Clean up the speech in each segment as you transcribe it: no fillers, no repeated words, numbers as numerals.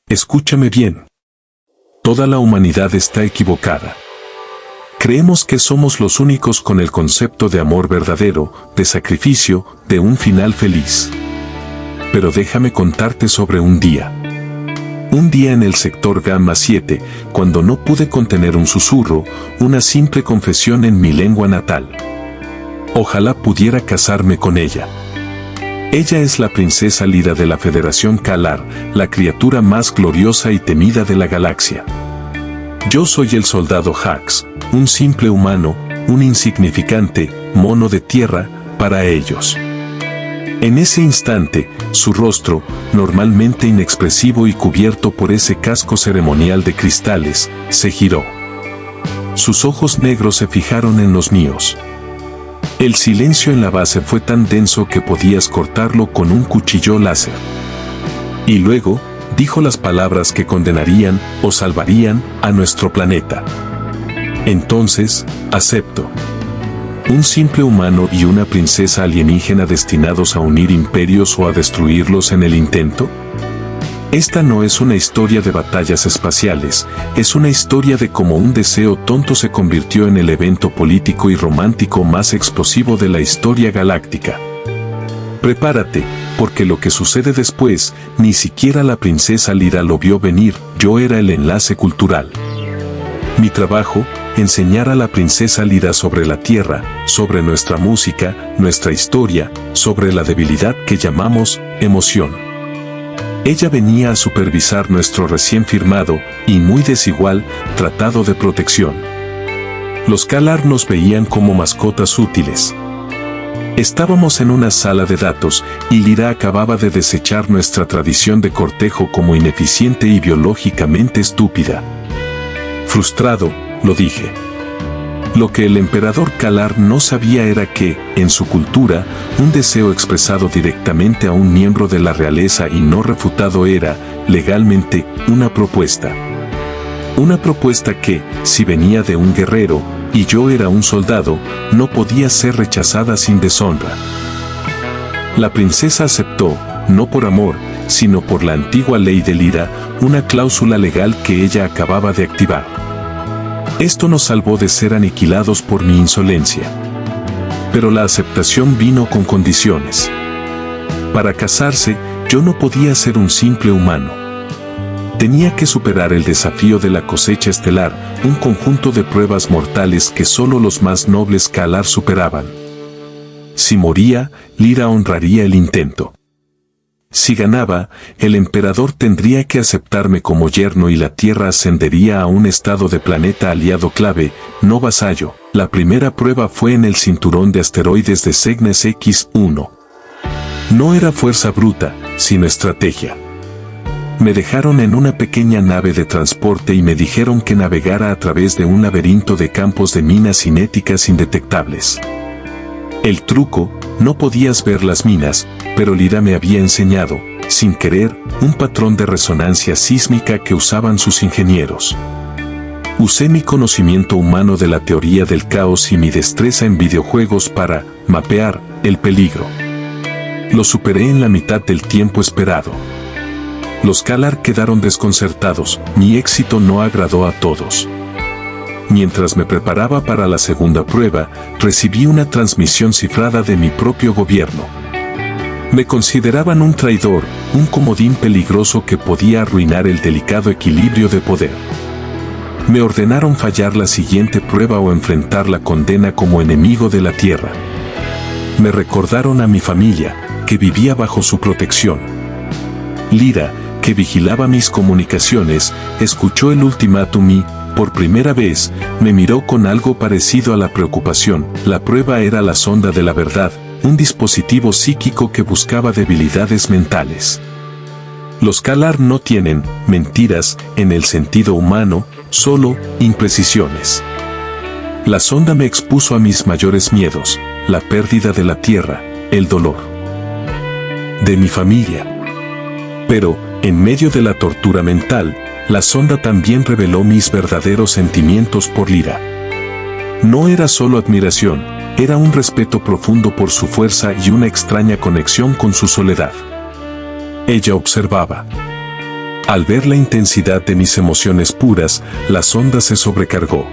Escúchame bien. Toda la humanidad está equivocada. Creemos que somos los únicos con el concepto de amor verdadero, de sacrificio, de un final feliz. Pero déjame contarte sobre un día. Un día en el sector Gamma 7, cuando no pude contener un susurro, una simple confesión en mi lengua natal. Ojalá pudiera casarme con ella. Ella es la princesa Lyra de la Federación Kalar, la criatura más gloriosa y temida de la galaxia. Yo soy el soldado Hax, un simple humano, un insignificante mono de tierra para ellos. En ese instante, su rostro, normalmente inexpresivo y cubierto por ese casco ceremonial de cristales, se giró. Sus ojos negros se fijaron en los míos. El silencio en la base fue tan denso que podías cortarlo con un cuchillo láser. Y luego, dijo las palabras que condenarían o salvarían a nuestro planeta. Entonces, acepto. Un simple humano y una princesa alienígena destinados a unir imperios o a destruirlos en el intento. Esta no es una historia de batallas espaciales, es una historia de cómo un deseo tonto se convirtió en el evento político y romántico más explosivo de la historia galáctica. Prepárate, porque lo que sucede después, ni siquiera la princesa Lyra lo vio venir, yo era el enlace cultural. Mi trabajo, enseñar a la princesa Lyra sobre la Tierra, sobre nuestra música, nuestra historia, sobre la debilidad que llamamos emoción. Ella venía a supervisar nuestro recién firmado, y muy desigual, tratado de protección. Los Kalar nos veían como mascotas útiles. Estábamos en una sala de datos, y Lyra acababa de desechar nuestra tradición de cortejo como ineficiente y biológicamente estúpida. Frustrado, lo dije. Lo que el emperador Kalar no sabía era que, en su cultura, un deseo expresado directamente a un miembro de la realeza y no refutado era, legalmente, una propuesta. Una propuesta que, si venía de un guerrero, y yo era un soldado, no podía ser rechazada sin deshonra. La princesa aceptó, no por amor, sino por la antigua ley de Lyra, una cláusula legal que ella acababa de activar. Esto nos salvó de ser aniquilados por mi insolencia. Pero la aceptación vino con condiciones. Para casarse, yo no podía ser un simple humano. Tenía que superar el desafío de la cosecha estelar, un conjunto de pruebas mortales que solo los más nobles Kalar superaban. Si moría, Lyra honraría el intento. Si ganaba, el emperador tendría que aceptarme como yerno y la Tierra ascendería a un estado de planeta aliado clave, no vasallo. La primera prueba fue en el cinturón de asteroides de Cygnus X1. No era fuerza bruta, sino estrategia. Me dejaron en una pequeña nave de transporte y me dijeron que navegara a través de un laberinto de campos de minas cinéticas indetectables. El truco, no podías ver las minas, pero Lyra me había enseñado, sin querer, un patrón de resonancia sísmica que usaban sus ingenieros. Usé mi conocimiento humano de la teoría del caos y mi destreza en videojuegos para mapear el peligro. Lo superé en la mitad del tiempo esperado. Los Kalar quedaron desconcertados, mi éxito no agradó a todos. Mientras me preparaba para la segunda prueba, recibí una transmisión cifrada de mi propio gobierno. Me consideraban un traidor, un comodín peligroso que podía arruinar el delicado equilibrio de poder. Me ordenaron fallar la siguiente prueba o enfrentar la condena como enemigo de la Tierra. Me recordaron a mi familia, que vivía bajo su protección. Lyra, que vigilaba mis comunicaciones, escuchó el ultimátum y, por primera vez, me miró con algo parecido a la preocupación. La prueba era la sonda de la verdad, un dispositivo psíquico que buscaba debilidades mentales. Los Kalar no tienen mentiras en el sentido humano, solo imprecisiones. La sonda me expuso a mis mayores miedos, la pérdida de la Tierra, el dolor de mi familia. Pero, en medio de la tortura mental, la sonda también reveló mis verdaderos sentimientos por Lyra. No era solo admiración, era un respeto profundo por su fuerza y una extraña conexión con su soledad. Ella observaba. Al ver la intensidad de mis emociones puras, la sonda se sobrecargó.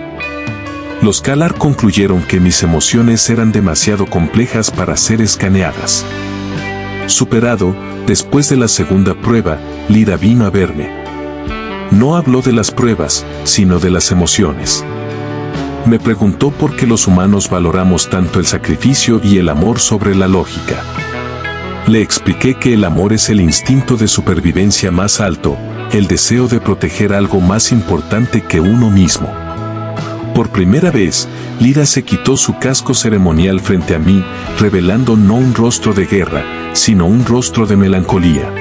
Los Kalar concluyeron que mis emociones eran demasiado complejas para ser escaneadas. Superado, después de la segunda prueba, Lyra vino a verme. No habló de las pruebas, sino de las emociones. Me preguntó por qué los humanos valoramos tanto el sacrificio y el amor sobre la lógica. Le expliqué que el amor es el instinto de supervivencia más alto, el deseo de proteger algo más importante que uno mismo. Por primera vez, Lyra se quitó su casco ceremonial frente a mí, revelando no un rostro de guerra, sino un rostro de melancolía.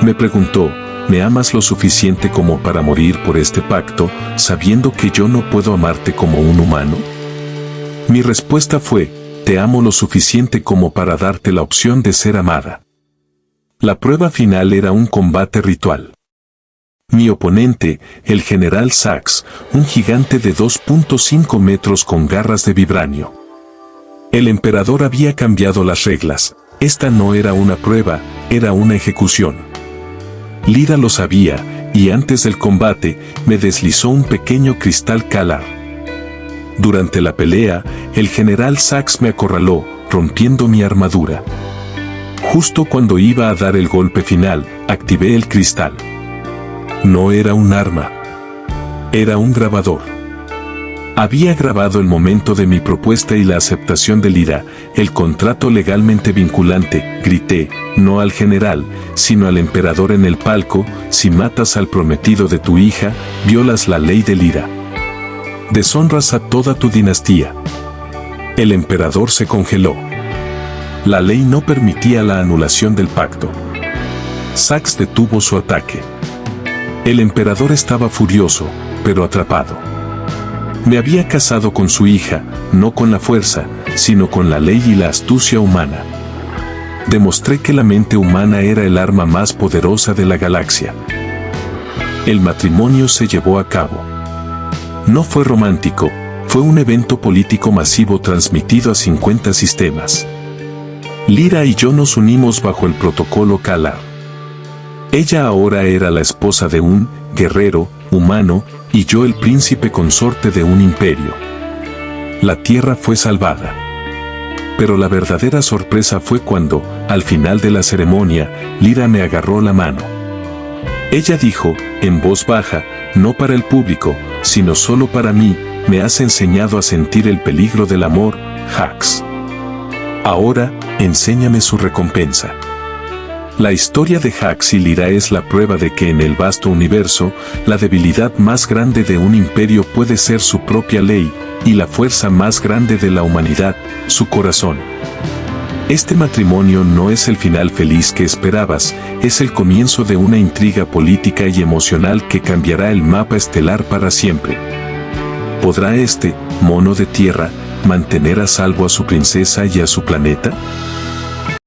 Me preguntó, ¿me amas lo suficiente como para morir por este pacto, sabiendo que yo no puedo amarte como un humano? Mi respuesta fue, te amo lo suficiente como para darte la opción de ser amada. La prueba final era un combate ritual. Mi oponente, el general Sax, un gigante de 2.5 metros con garras de vibranio. El emperador había cambiado las reglas. Esta no era una prueba, era una ejecución. Lyra lo sabía, y antes del combate, me deslizó un pequeño cristal Kalar. Durante la pelea, el general Sax me acorraló, rompiendo mi armadura. Justo cuando iba a dar el golpe final, activé el cristal. No era un arma. Era un grabador. Había grabado el momento de mi propuesta y la aceptación de Lyra, el contrato legalmente vinculante. Grité, no al general, sino al emperador en el palco: si matas al prometido de tu hija, violas la ley de Lyra. Deshonras a toda tu dinastía. El emperador se congeló. La ley no permitía la anulación del pacto. Sax detuvo su ataque. El emperador estaba furioso, pero atrapado. Me había casado con su hija, no con la fuerza, sino con la ley y la astucia humana. Demostré que la mente humana era el arma más poderosa de la galaxia. El matrimonio se llevó a cabo. No fue romántico, fue un evento político masivo transmitido a 50 sistemas. Lyra y yo nos unimos bajo el protocolo Kalar. Ella ahora era la esposa de un guerrero humano, y yo el príncipe consorte de un imperio. La tierra fue salvada. Pero la verdadera sorpresa fue cuando, al final de la ceremonia, Lyra me agarró la mano. Ella dijo, en voz baja, no para el público, sino solo para mí: me has enseñado a sentir el peligro del amor, Hax. Ahora, enséñame su recompensa. La historia de Hax y Lyra es la prueba de que en el vasto universo, la debilidad más grande de un imperio puede ser su propia ley, y la fuerza más grande de la humanidad, su corazón. Este matrimonio no es el final feliz que esperabas, es el comienzo de una intriga política y emocional que cambiará el mapa estelar para siempre. ¿Podrá este mono de tierra mantener a salvo a su princesa y a su planeta?